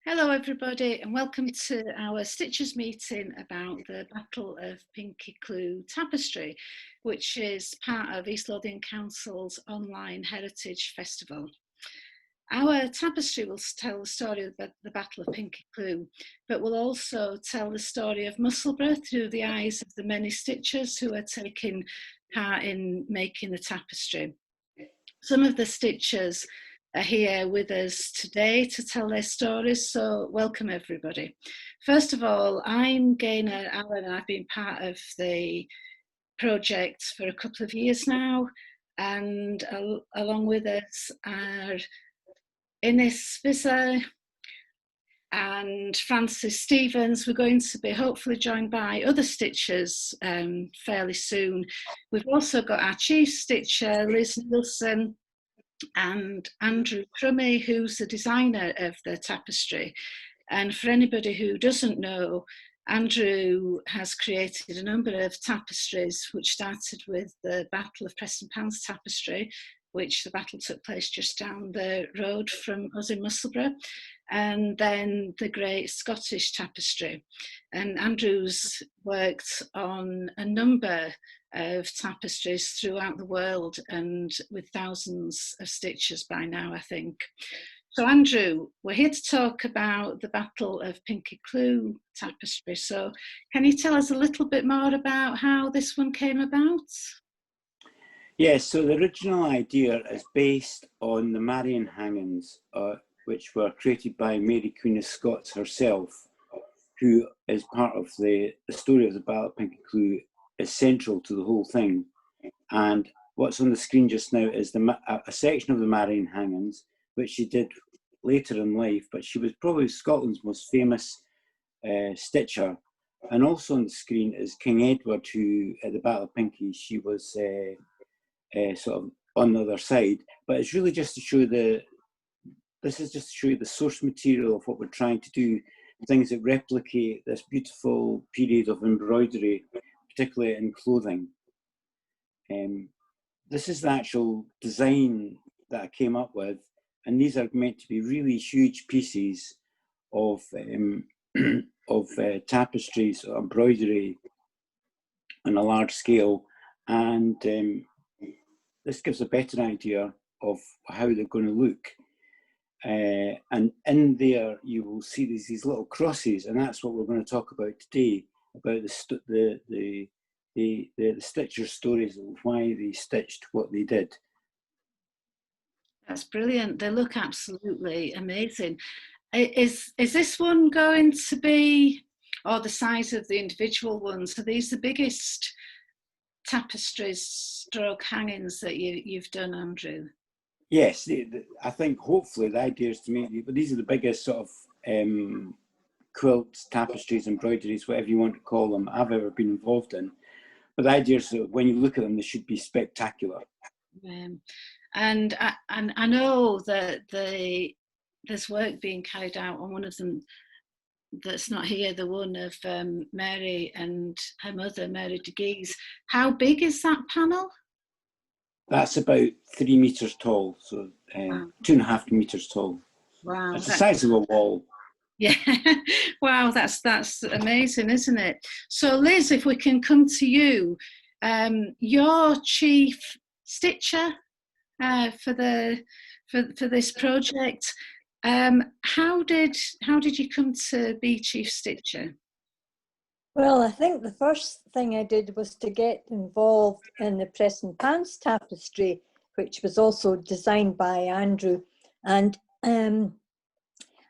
Hello everybody and welcome to our Stitchers meeting about the Battle of Pinkie Cleugh Tapestry, which is part of East Lothian Council's online heritage festival. Our tapestry will tell the story of the Battle of Pinkie Cleugh, but will also tell the story of Musselburgh through the eyes of the many stitchers who are taking part in making the tapestry. Some of the stitchers are here with us today to tell their stories, so welcome everybody. First of all, I'm Gaynor Allen and I've been part of the project for a couple of years now, and along with us are Ines Visser and Francis Stevens. We're going to be hopefully joined by other stitchers fairly soon. We've also got our chief stitcher, Liz Neilson, and Andrew Crummy, who's the designer of the tapestry. And for anybody who doesn't know, Andrew has created a number of tapestries, which started with the Battle of Preston Pans tapestry, which the battle took place just down the road from us in Musselburgh, and then the Great Scottish Tapestry. And Andrew's worked on a number of tapestries throughout the world and with thousands of stitches by now, I think. So Andrew, we're here to talk about the Battle of Pinkie Cleugh tapestry. So can you tell us a little bit more about how this one came about? Yes, so the original idea is based on the Marian hangings, which were created by Mary Queen of Scots herself, who is part of the story of the Battle of Pinkie Cleugh, is central to the whole thing. And what's on the screen just now is a section of the Marian hangings, which she did later in life, but she was probably Scotland's most famous stitcher. And also on the screen is King Edward, who at the Battle of Pinkie, she was sort of on the other side. But it's really just to show this is just to show you the source material of what we're trying to do, things that replicate this beautiful period of embroidery, particularly in clothing. This is the actual design that I came up with, and these are meant to be really huge pieces of tapestries or embroidery on a large scale, and this gives a better idea of how they're going to look. And in there you will see these little crosses, and that's what we're going to talk about today, about the stitcher stories of why they stitched what they did. That's brilliant. They look absolutely amazing. Is this one going to be, or the size of the individual ones, are these the biggest tapestries stroke hangings that you've done, Andrew? Yes, I think hopefully the idea is to make, but these are the biggest sort of quilts, tapestries, embroideries, whatever you want to call them, I've ever been involved in. But the idea is that when you look at them, they should be spectacular. And I know that there's work being carried out on one of them that's not here, the one of Mary and her mother, Mary de Guise. How big is that panel? That's about 3 meters tall, so wow. 2.5 meters tall. Wow, it's the size of a wall. Yeah, wow, that's amazing, isn't it? So Liz, if we can come to you, you're chief stitcher for this project. How did you come to be chief stitcher? Well, I think the first thing I did was to get involved in the Preston Pans tapestry, which was also designed by Andrew. And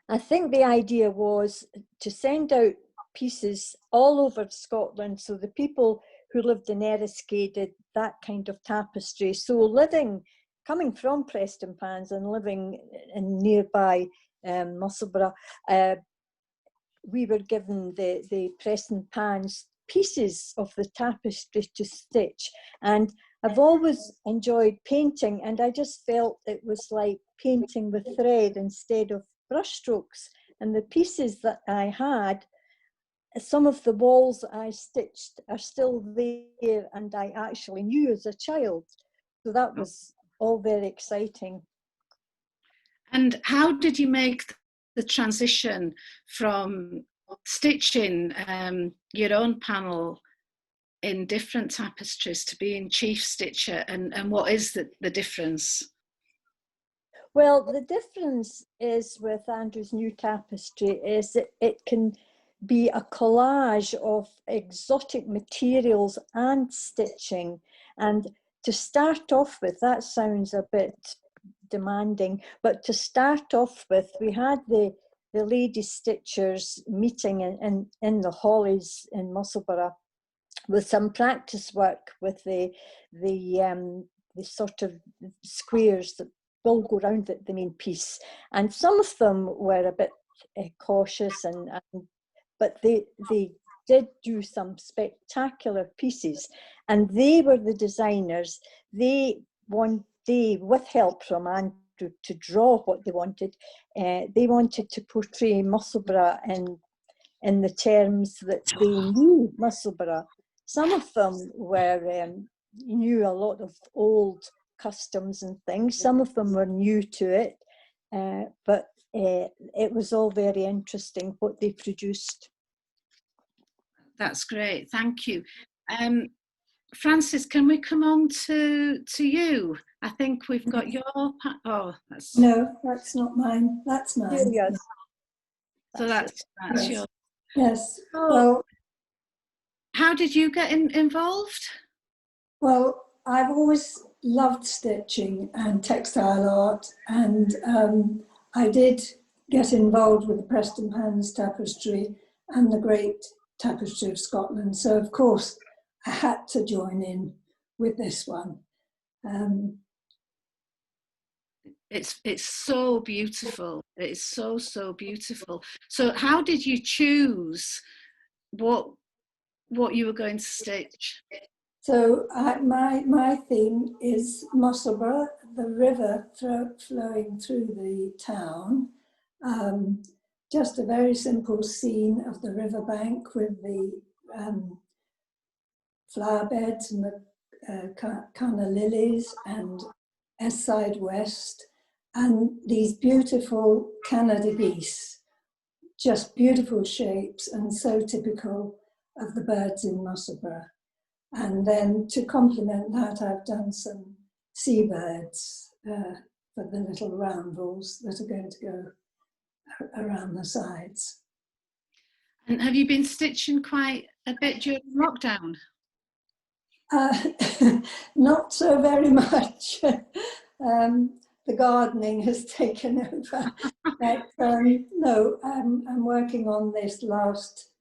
I think the idea was to send out pieces all over Scotland, so the people who lived in Eriskay did that kind of tapestry. So coming from Preston Pans and living in nearby Musselburgh, we were given the Preston Pans pieces of the tapestry to stitch. And I've always enjoyed painting, and I just felt it was like painting with thread instead of brushstrokes. And the pieces that I had, some of the walls I stitched are still there, and I actually knew as a child. So that was all very exciting. And how did you make the transition from stitching your own panel in different tapestries to being chief stitcher, and what is the difference? Well, the difference is with Andrew's new tapestry is that it can be a collage of exotic materials and stitching. And to start off with, that sounds a bit demanding, but to start off with, we had the lady stitchers meeting in the Hollies in Musselburgh with some practice work with the sort of squares that will go around the main piece, and some of them were a bit cautious, but they did do some spectacular pieces, and they were the designers. They with help from Andrew to draw what they wanted. They wanted to portray Musselburgh in the terms that they knew Musselburgh. Some of them knew a lot of old customs and things. Some of them were new to it, but it was all very interesting what they produced. That's great, thank you. Frances, can we come on to you? I think we've got your that's... No, that's not mine. That's mine. Yes. So that's yes. yours. Yes. Oh. Well, how did you get involved? Well, I've always loved stitching and textile art, and I did get involved with the Preston Pans Tapestry and the Great Tapestry of Scotland. So, of course, I had to join in with this one. It's so beautiful. It's so beautiful. So, how did you choose what you were going to stitch? So my theme is Musselburgh, the river flowing through the town. Just a very simple scene of the riverbank with the flower beds and the canna lilies and East Side West, and these beautiful Canada geese, just beautiful shapes and so typical of the birds in Musselburgh. And then to complement that, I've done some seabirds for the little roundels that are going to go around the sides. And have you been stitching quite a bit during lockdown? Not so very much. The gardening has taken over. But no, I'm working on this last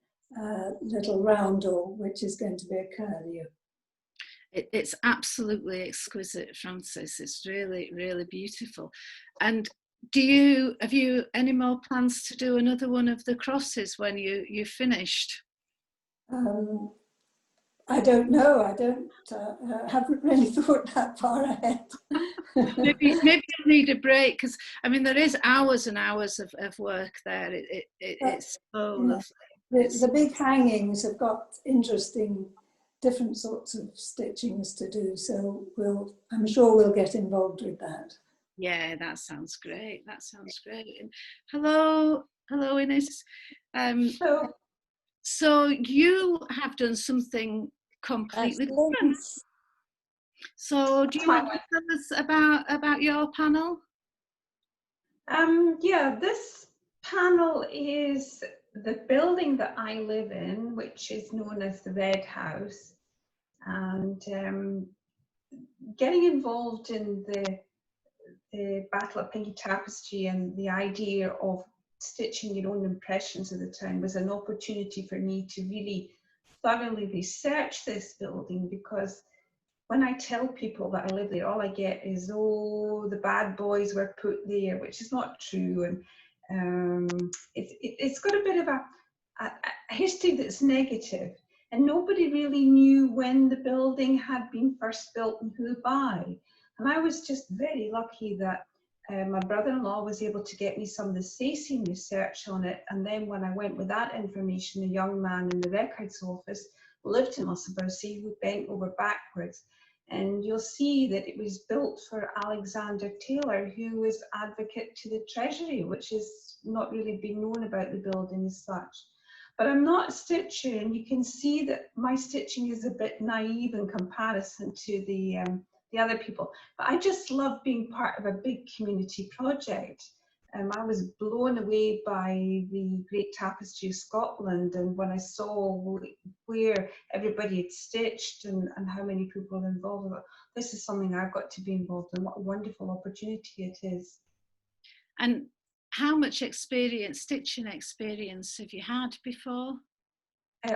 little roundel, which is going to be a curlew. It's absolutely exquisite, Frances. It's really, really beautiful. And have you any more plans to do another one of the crosses when you've finished? I don't know. I haven't really thought that far ahead. maybe you'll need a break, because I mean there is hours and hours of work there. It's so lovely. The big hangings have got interesting, different sorts of stitchings to do. So I'm sure we'll get involved with that. Yeah, that sounds great. That sounds great. And hello, Ines. Hello. So you have done something completely different. So do you want to tell us about your panel? Yeah, this panel is the building that I live in, which is known as the Red House, and getting involved in the Battle of Pinkie Tapestry and the idea of stitching your own impressions of the town was an opportunity for me to really thoroughly research this building, because when I tell people that I live there, all I get is, oh, the bad boys were put there, which is not true. And it's got a bit of a history that's negative, and nobody really knew when the building had been first built and who by. And I was just very lucky that my brother-in-law was able to get me some of the Sacian research on it, and then when I went with that information, a young man in the records office lived in Musselburgh, so he bent over backwards And you'll see that it was built for Alexander Taylor, who was advocate to the Treasury, which is not really been known about the building as such. But I'm not a stitcher, and you can see that my stitching is a bit naive in comparison to the other people. But I just love being part of a big community project. I was blown away by the Great Tapestry of Scotland, and when I saw where everybody had stitched and how many people were involved, I thought, this is something I've got to be involved in. What a wonderful opportunity it is. And how much stitching experience have you had before?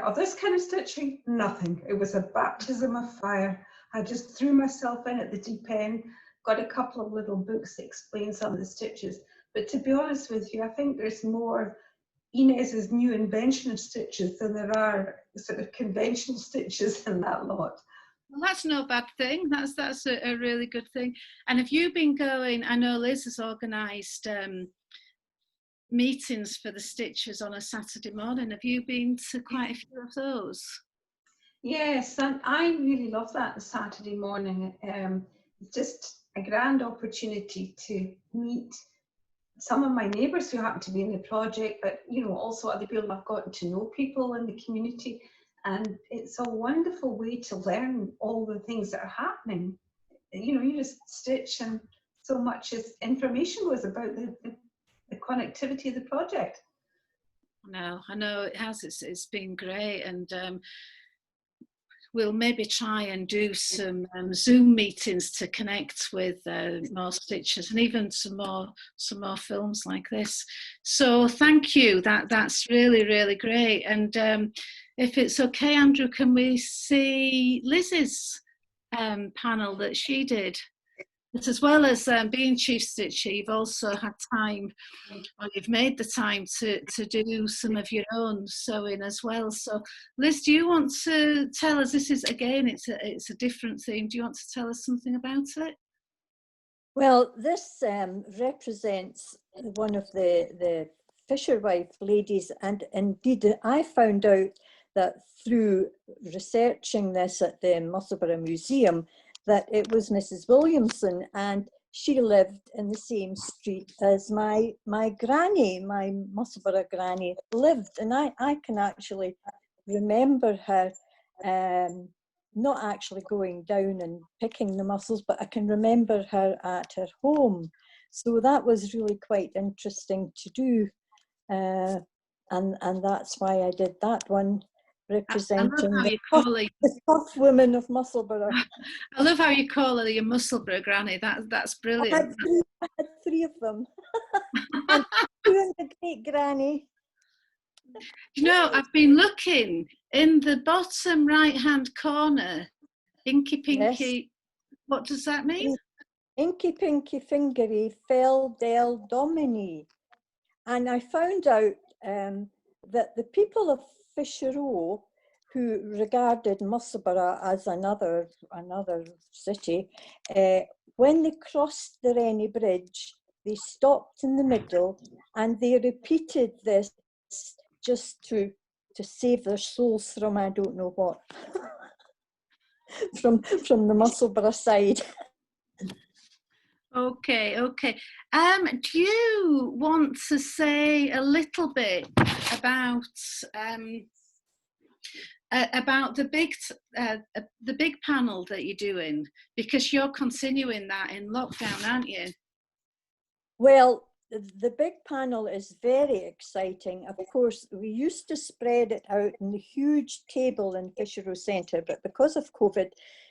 Of this kind of stitching, nothing. It was a baptism of fire. I just threw myself in at the deep end, got a couple of little books that explain some of the stitches. But to be honest with you, I think there's more Inez's new invention of stitches than there are sort of conventional stitches in that lot. Well, that's no bad thing. That's a really good thing. And have you been going, I know Liz has organised meetings for the stitchers on a Saturday morning. Have you been to quite a few of those? Yes, and I really love that Saturday morning. It's just a grand opportunity to meet some of my neighbours who happen to be in the project, but also other people. I've gotten to know people in the community, and it's a wonderful way to learn all the things that are happening. You just stitch, and so much as information was about the connectivity of the project. I know it has. It's been great, and we'll maybe try and do some Zoom meetings to connect with more stitchers, and even some more films like this. So thank you. That's really, really great. And if it's okay, Andrew, can we see Liz's panel that she did? But as well as being chief stitcher, you've also had time, or you've made the time to do some of your own sewing as well. So Liz, do you want to tell us, this is, again, it's a different theme. Do you want to tell us something about it? Well, this represents one of the fisherwife ladies, and indeed I found out that through researching this at the Musselburgh Museum that it was Mrs. Williamson, and she lived in the same street as my granny, my Musselburgh granny lived. And I can actually remember her not actually going down and picking the mussels, but I can remember her at her home. So that was really quite interesting to do. And that's why I did that one, representing the tough women of Musselburgh. I love how you call her your Musselburgh granny. That's brilliant. I had three of them. And two in the great granny. I've been looking in the bottom right-hand corner, Inky Pinky. Yes. What does that mean? Inky Pinky Fingery Fel Del Domini. And I found out that the people of Fisheroe, who regarded Musselburgh as another city, when they crossed the Rennie Bridge, they stopped in the middle and they repeated this just to save their souls from I don't know what, from the Musselburgh side. Okay. Do you want to say a little bit about the big panel that you're doing, because you're continuing that in lockdown, aren't you? Well, the big panel is very exciting. Of course, we used to spread it out in the huge table in Fisheroe Centre, but because of COVID,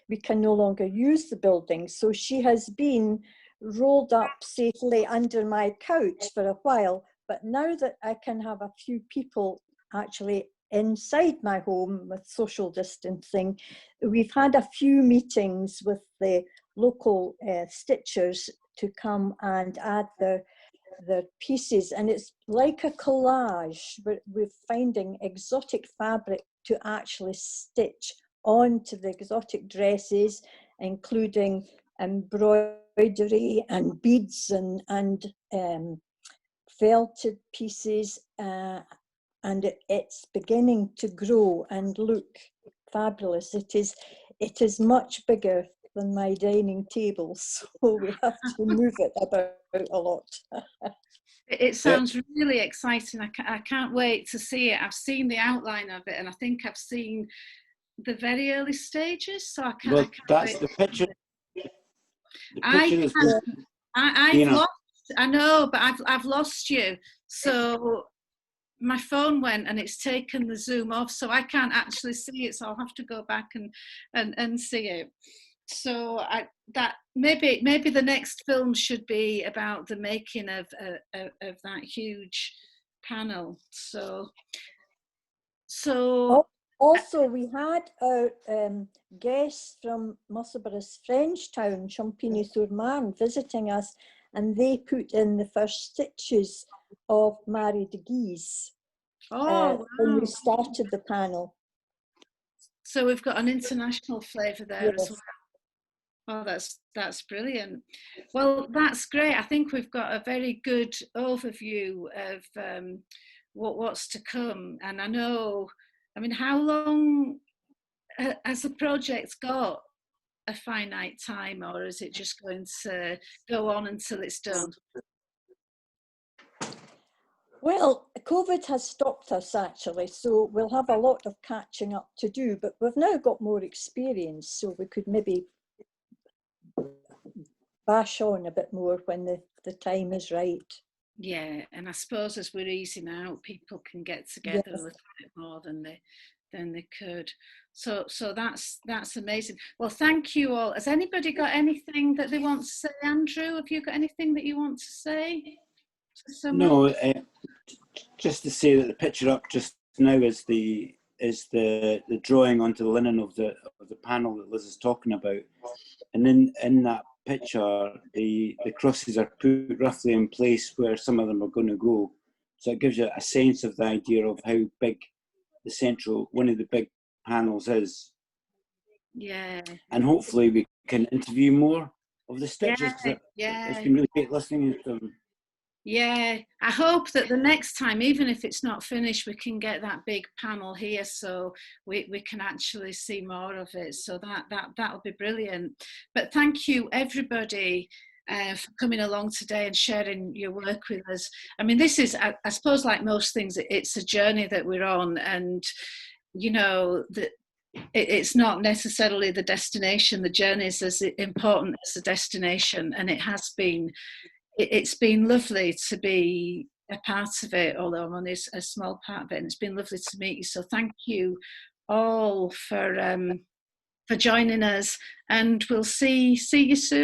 we can no longer use the building. So she has been rolled up safely under my couch for a while. But now that I can have a few people actually inside my home with social distancing, we've had a few meetings with the local stitchers to come and add their pieces, and it's like a collage. We're finding exotic fabric to actually stitch onto the exotic dresses, including embroidery and beads and felted pieces, and it's beginning to grow and look fabulous. It is much bigger than my dining table, so we have to move it about a lot. It sounds really exciting. I can't wait to see it. I've seen the outline of it, and I think I've seen the very early stages, so I can't, Well, I can't that's wait. the picture. The I picture is I've lost, I know, but I've lost you. So my phone went and it's taken the zoom off, so I can't actually see it, so I'll have to go back and see it. So that maybe the next film should be about the making of that huge panel. So also we had our guests from Musselburgh's French town, Champigny-sur-Marne, visiting us, and they put in the first stitches of Marie de Guise when we started the panel. So we've got an international flavour there Yes. as well. Oh, that's brilliant. Well, that's great. I think we've got a very good overview of what's to come. And I know, I mean, how long has the project got? A finite time, or is it just going to go on until it's done? Well, COVID has stopped us actually, so we'll have a lot of catching up to do, but we've now got more experience, so we could maybe bash on a bit more when the time is right. Yeah, and I suppose as we're easing out, people can get together a little bit more than they could. So that's amazing. Well, thank you all. Has anybody got anything that they want to say? Andrew, have you got anything that you want to say? No, just to say that the picture up just now is the drawing onto the linen of the panel that Liz is talking about, and then in that picture the crosses are put roughly in place where some of them are going to go, so it gives you a sense of the idea of how big one of the big panels is. Yeah, and hopefully we can interview more of the stitches. It's been really great listening to them. Yeah, I hope that the next time, even if it's not finished, we can get that big panel here so we can actually see more of it. So that'll be brilliant. But thank you, everybody, for coming along today and sharing your work with us. I mean, this is, I suppose, like most things, it's a journey that we're on, and you know that. It's not necessarily the destination. The journey is as important as the destination, and it has been. It's been lovely to be a part of it, although I'm only a small part of it, and it's been lovely to meet you. So thank you all for joining us, and we'll see you soon.